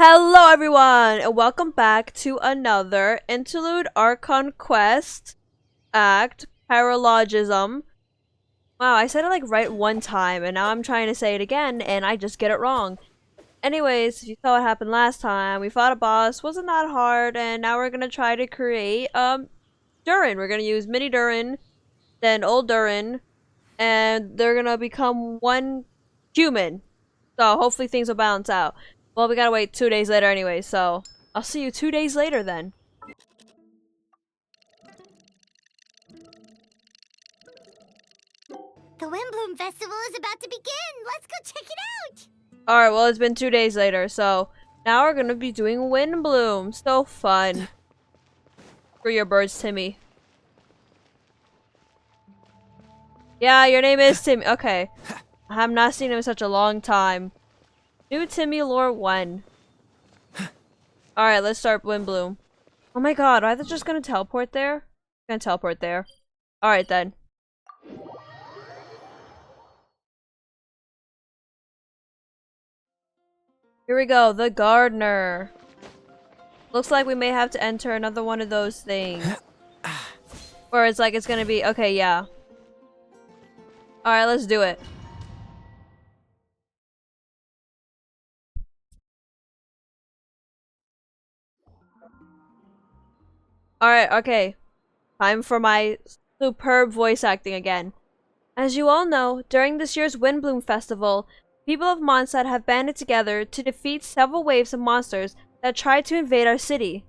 Hello everyone, and welcome back to another Interlude Archon Quest Act Paralogism. Wow, I said it like right one time, and now I'm trying to say it again, and I just get it wrong. Anyways, if you saw what happened last time, we fought a boss, wasn't that hard, and now we're gonna try to create, Durin. We're gonna use Mini Durin, then Old Durin, and they're gonna become one human. So hopefully things will balance out. Well, we gotta wait 2 days later anyway, so I'll see you 2 days later then. The Windblume Festival is about to begin! Let's go check it out! Alright, well it's been 2 days later, so now we're gonna be doing Windblume. So fun. For your birds, Timmy. Yeah, your name is Timmy. Okay. I have not seen him in such a long time. New Timmy Lore 1. Alright, let's start Windblume. Oh my god, are they just gonna teleport there? Gonna teleport there. Alright then. Here we go, the gardener. Looks like we may have to enter another one of those things. Where it's like it's gonna be, okay, yeah. Alright, let's do it. Alright, okay. Time for my superb voice acting again. As you all know, during this year's Windblume Festival, people of Mondstadt have banded together to defeat several waves of monsters that tried to invade our city.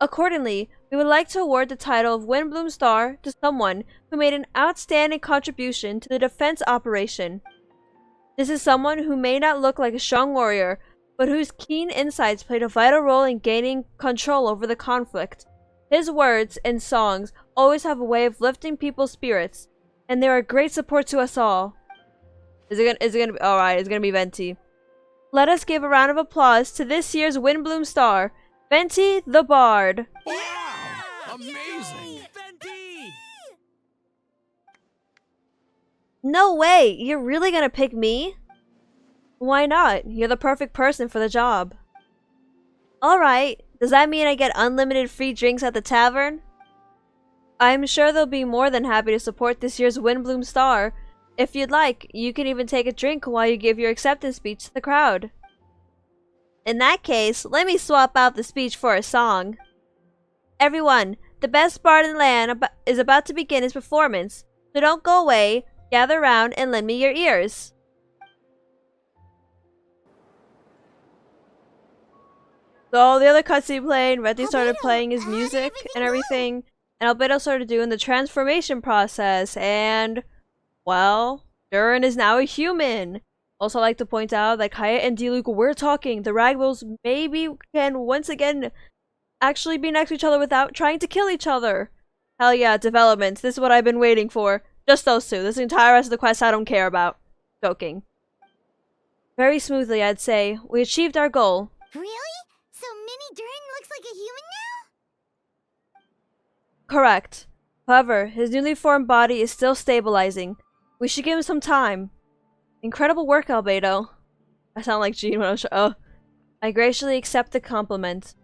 Accordingly, we would like to award the title of Windblume Star to someone who made an outstanding contribution to the defense operation. This is someone who may not look like a strong warrior, but whose keen insights played a vital role in gaining control over the conflict. His words and songs always have a way of lifting people's spirits, and they are a great support to us all. Is it gonna be alright, it's gonna be Venti. Let us give a round of applause to this year's Windblume Star, Venti the Bard. Wow! Amazing! Venti! No way! You're really gonna pick me? Why not? You're the perfect person for the job. Alright, does that mean I get unlimited free drinks at the tavern? I'm sure they'll be more than happy to support this year's Windblume Star. If you'd like, you can even take a drink while you give your acceptance speech to the crowd. In that case, let me swap out the speech for a song. Everyone, the best bard in the land is about to begin his performance, so don't go away, gather round and lend me your ears. So the other cutscene played, Reddy started playing his music and everything, and Albedo started doing the transformation process, and, well, Durin is now a human. Also like to point out that Kaeya and Diluc were talking. The Ragwills maybe can once again actually be next to each other without trying to kill each other. Hell yeah, developments. This is what I've been waiting for. Just those two. This entire rest of the quest I don't care about. Joking. Very smoothly, I'd say. We achieved our goal. Really? So Mini Durin looks like a human now? Correct. However, his newly formed body is still stabilizing. We should give him some time. Incredible work, Albedo. I sound like Jean when I was I graciously accept the compliment.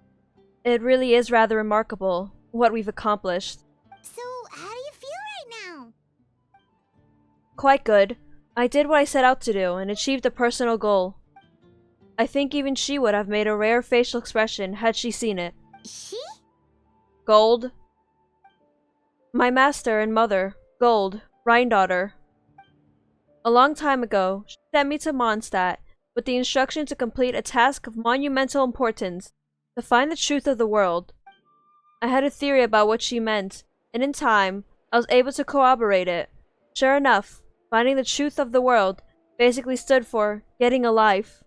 It really is rather remarkable, what we've accomplished. So, how do you feel right now? Quite good. I did what I set out to do, and achieved a personal goal. I think even she would have made a rare facial expression had she seen it. She? Gold. My master and mother, Gold, Rhine-daughter. A long time ago, she sent me to Mondstadt with the instruction to complete a task of monumental importance, to find the truth of the world. I had a theory about what she meant, and in time, I was able to corroborate it. Sure enough, finding the truth of the world basically stood for getting a life.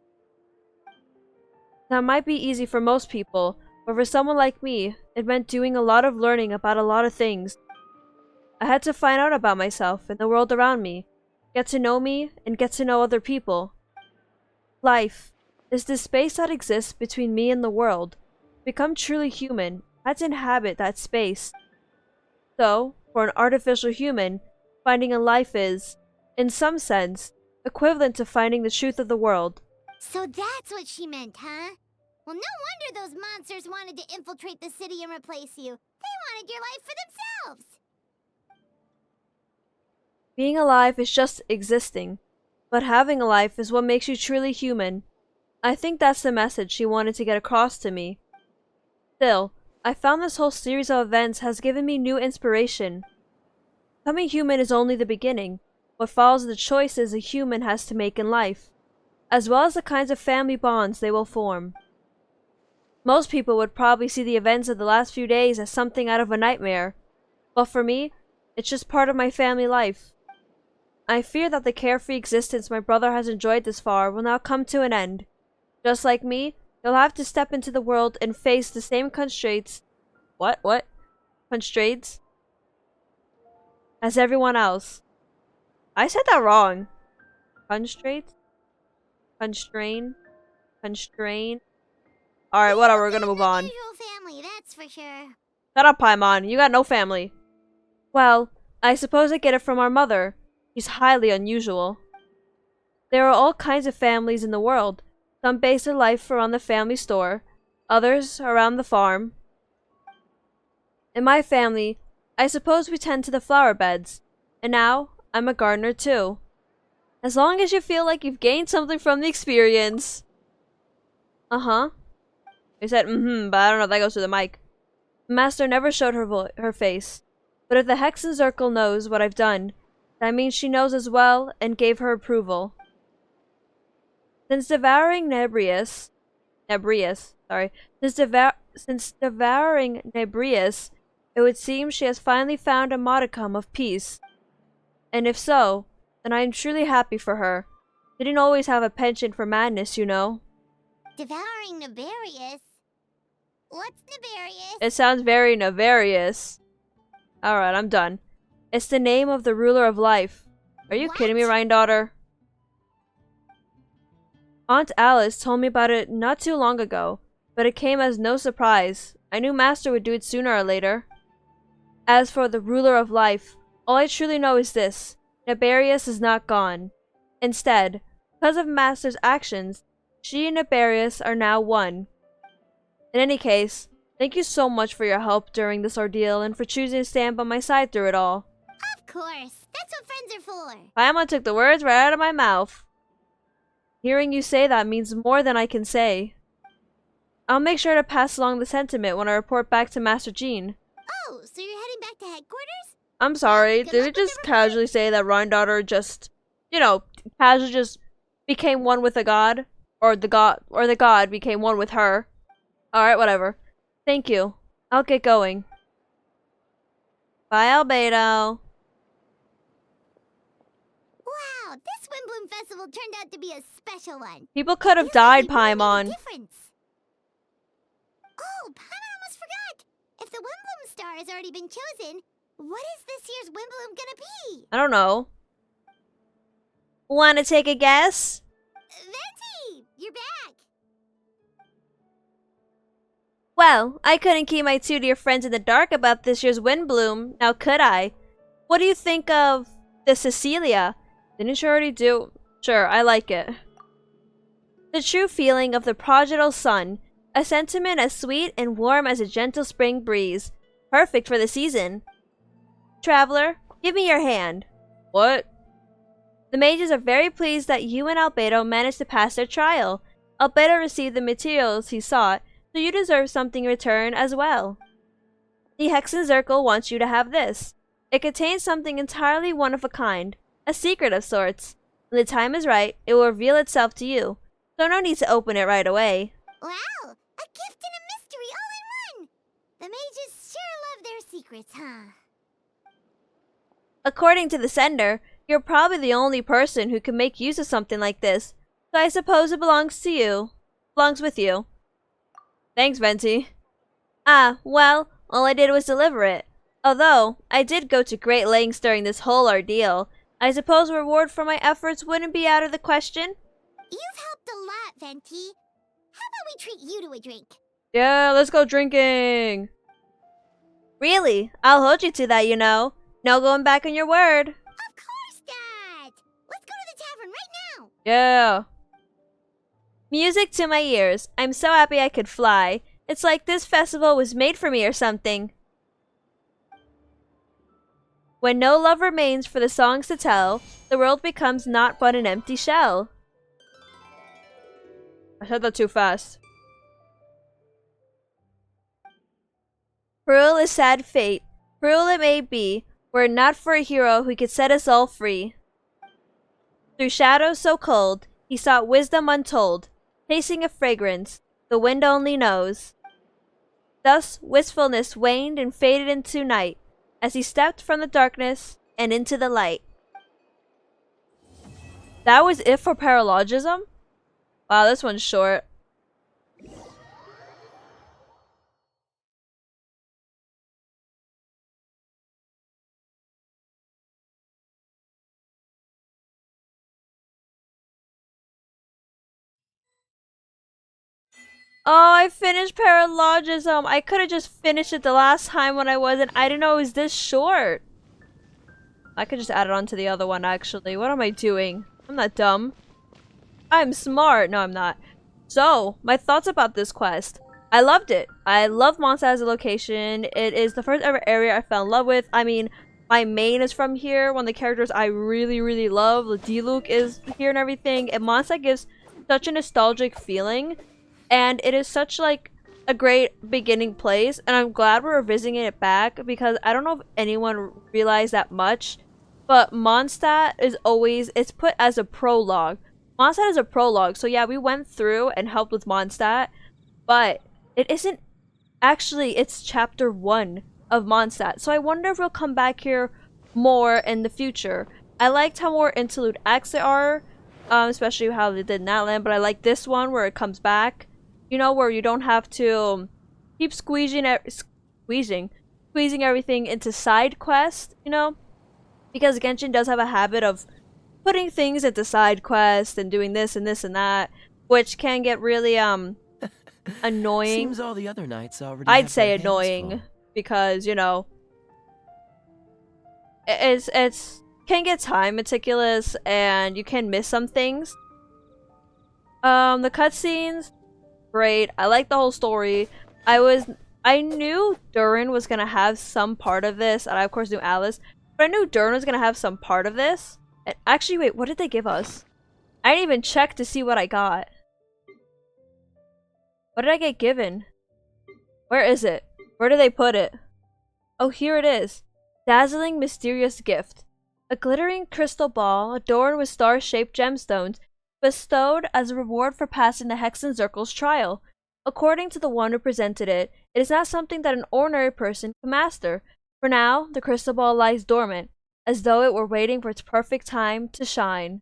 That might be easy for most people, but for someone like me, it meant doing a lot of learning about a lot of things. I had to find out about myself and the world around me, get to know me, and get to know other people. Life is this space that exists between me and the world. To become truly human, I had to inhabit that space. So, for an artificial human, finding a life is, in some sense, equivalent to finding the truth of the world. So that's what she meant, huh? Well, no wonder those monsters wanted to infiltrate the city and replace you. They wanted your life for themselves. Being alive is just existing, but having a life is what makes you truly human. I think that's the message she wanted to get across to me. Still, I found this whole series of events has given me new inspiration. Becoming human is only the beginning. What follows the choices a human has to make in life, as well as the kinds of family bonds they will form. Most people would probably see the events of the last few days as something out of a nightmare, but for me, it's just part of my family life. I fear that the carefree existence my brother has enjoyed this far will now come to an end. Just like me, he'll have to step into the world and face the same constraints. What? Constraints? As everyone else. I said that wrong. Constraints? Constrain? Alright, whatever, we're gonna move on. Unusual family, that's for sure. Shut up, Paimon. You got no family. Well, I suppose I get it from our mother. She's highly unusual. There are all kinds of families in the world. Some base their life around the family store, others around the farm. In my family, I suppose we tend to the flower beds, and now I'm a gardener too. As long as you feel like you've gained something from the experience. Uh-huh. I said, but I don't know if that goes to the mic. Master never showed her face, but if the Hexen Circle knows what I've done, that means she knows as well and gave her approval. Since devouring Nebrius, it would seem she has finally found a modicum of peace. And if so, then I am truly happy for her. She didn't always have a penchant for madness, you know. Devouring Nefarious? What's Nefarious? It sounds very nefarious. Alright, I'm done. It's the name of the ruler of life. Are you kidding me, Ryan daughter? Aunt Alice told me about it not too long ago, but it came as no surprise. I knew Master would do it sooner or later. As for the ruler of life, all I truly know is this. Nefarious is not gone. Instead, because of Master's actions, she and Nefarious are now one. In any case, thank you so much for your help during this ordeal and for choosing to stand by my side through it all. Of course. That's what friends are for. Paimon took the words right out of my mouth. Hearing you say that means more than I can say. I'll make sure to pass along the sentiment when I report back to Master Jean. Oh, so you're heading back to headquarters? I'm sorry, Good did luck we with just everything. casually say that Ryan daughter just, casually just became one with the god? Or the god became one with her? Alright, whatever. Thank you. I'll get going. Bye, Albedo. Wow, this Windblume Festival turned out to be a special one. People could have Feels died, like we really made a Paimon. difference. Oh, Paimon almost forgot. If the Windblume star has already been chosen, what is this year's Windblume gonna be? I don't know. Wanna take a guess? Venti, you're back. Well, I couldn't keep my two dear friends in the dark about this year's Windblume, now could I? What do you think of the Cecilia? Didn't you already do? Sure, I like it. The true feeling of the prodigal sun, a sentiment as sweet and warm as a gentle spring breeze. Perfect for the season. Traveler, give me your hand. What? The mages are very pleased that you and Albedo managed to pass their trial. Albedo received the materials he sought, so you deserve something in return as well. The Hexen Circle wants you to have this. It contains something entirely one of a kind, a secret of sorts. When the time is right, it will reveal itself to you, so no need to open it right away. Wow, a gift and a mystery all in one. The mages sure love their secrets, huh? According to the sender, you're probably the only person who can make use of something like this, so I suppose it belongs to you. Belongs with you. Thanks, Venti. Ah, well, all I did was deliver it. Although, I did go to great lengths during this whole ordeal. I suppose reward for my efforts wouldn't be out of the question? You've helped a lot, Venti. How about we treat you to a drink? Yeah, let's go drinking! Really? I'll hold you to that, you know. No going back on your word. Of course, Dad. Let's go to the tavern right now. Yeah. Music to my ears. I'm so happy I could fly. It's like this festival was made for me or something. When no love remains for the songs to tell, the world becomes naught but an empty shell. I said that too fast. Cruel is sad fate. Cruel it may be, were it not for a hero who could set us all free. Through shadows so cold, he sought wisdom untold, tasting a fragrance the wind only knows. Thus wistfulness waned and faded into night, as he stepped from the darkness and into the light. That was it for Paralogism? Wow, this one's short. Oh, I finished Paralogism. I could have just finished it the last time when I wasn't. I didn't know it was this short. I could just add it on to the other one, actually. What am I doing? I'm not dumb. I'm smart. No, I'm not. So, my thoughts about this quest. I loved it. I love Mondstadt as a location. It is the first ever area I fell in love with. I mean, my main is from here. One of the characters I really, really love, D-Luke, is here and everything. And Mondstadt gives such a nostalgic feeling. And it is such, like, a great beginning place. And I'm glad we're revisiting it back because I don't know if anyone realized that much. But Mondstadt is always, it's put as a prologue. Mondstadt is a prologue. So yeah, we went through and helped with Mondstadt. But it isn't actually, it's chapter 1 of Mondstadt. So I wonder if we'll come back here more in the future. I liked how more interlude acts there are. Especially how they did in that land. But I like this one where it comes back. You know, where you don't have to keep squeezing everything into side quests, you know? Because Genshin does have a habit of putting things into side quests and doing this and this and that, which can get really, annoying. Seems all the other knights already I'd say annoying, because, you know, it's can get time meticulous and you can miss some things. The cutscenes, great. I like the whole story. I knew Durin was gonna have some part of this, and I of course knew Alice, but I knew Durin was gonna have some part of this. And actually, wait, what did they give us? I didn't even check to see what I got. What did I get given? Where is it? Where did they put it? Oh, here it is. Dazzling mysterious gift. A glittering crystal ball adorned with star-shaped gemstones, bestowed as a reward for passing the Hexen Circle's trial. According to the one who presented it, it is not something that an ordinary person can master. For now, the crystal ball lies dormant, as though it were waiting for its perfect time to shine.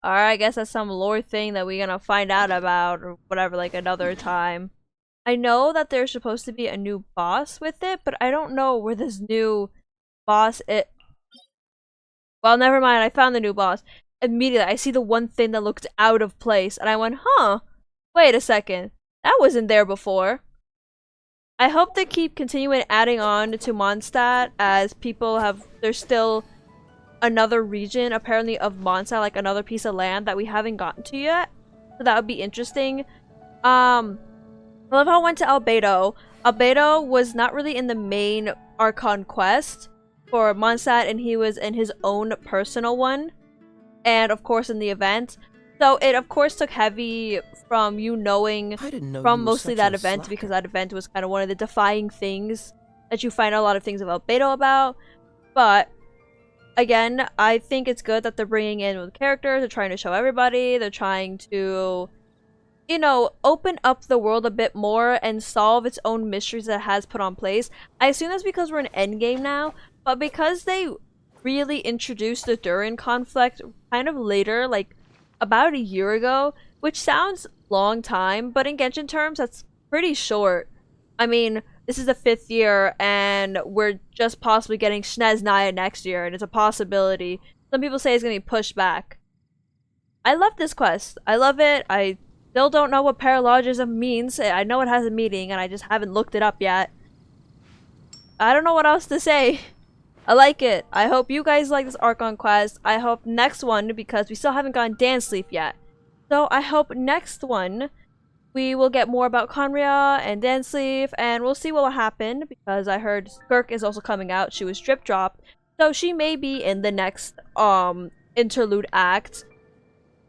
Alright, I guess that's some lore thing that we're gonna find out about, or whatever, like another time. I know that there's supposed to be a new boss with it, but I don't know where this new boss is. Well, never mind, I found the new boss. Immediately, I see the one thing that looked out of place, and I went, huh, wait a second, that wasn't there before. I hope they keep continuing adding on to Mondstadt, as people have, there's still another region, apparently, of Mondstadt, like another piece of land that we haven't gotten to yet. So that would be interesting. I love how I went to Albedo. Albedo was not really in the main Archon quest for Mondstadt, and he was in his own personal one. And of course in the event. So it of course took heavy from you knowing from mostly that event, because that event was kind of one of the defying things that you find a lot of things about Beto about. But again, I think it's good that they're bringing in the characters, they're trying to show everybody, they're trying to, you know, open up the world a bit more and solve its own mysteries that it has put on place. I assume that's because we're in endgame now, but because they really introduced the Durin conflict kind of later, like about a year ago, which sounds long time, but in Genshin terms, that's pretty short. I mean, this is the 5th year, and we're just possibly getting Shnez Naya next year, and it's a possibility. Some people say it's gonna be pushed back. I love this quest. I love it. I still don't know what Paralogism means. I know it has a meaning, and I just haven't looked it up yet. I don't know what else to say. I like it. I hope you guys like this Archon quest. I hope next one, because we still haven't gotten Dance Leaf yet. So I hope next one we will get more about Conria and Dansleaf, and we'll see what will happen, because I heard Skirk is also coming out. She was drip dropped, so she may be in the next interlude act.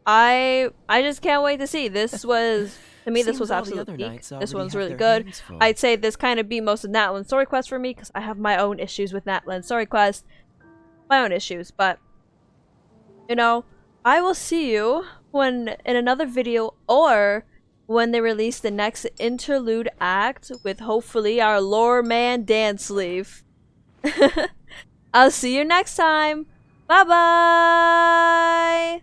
I just can't wait to see. This was, to me, this was absolute peak. This one's really good. I'd say this kind of beat most of Natlan's story quest for me, because I have my own issues with Natlan's story quest. My own issues, but you know, I will see you when in another video, or when they release the next interlude act with hopefully our lore man Dansleaf. I'll see you next time. Bye bye.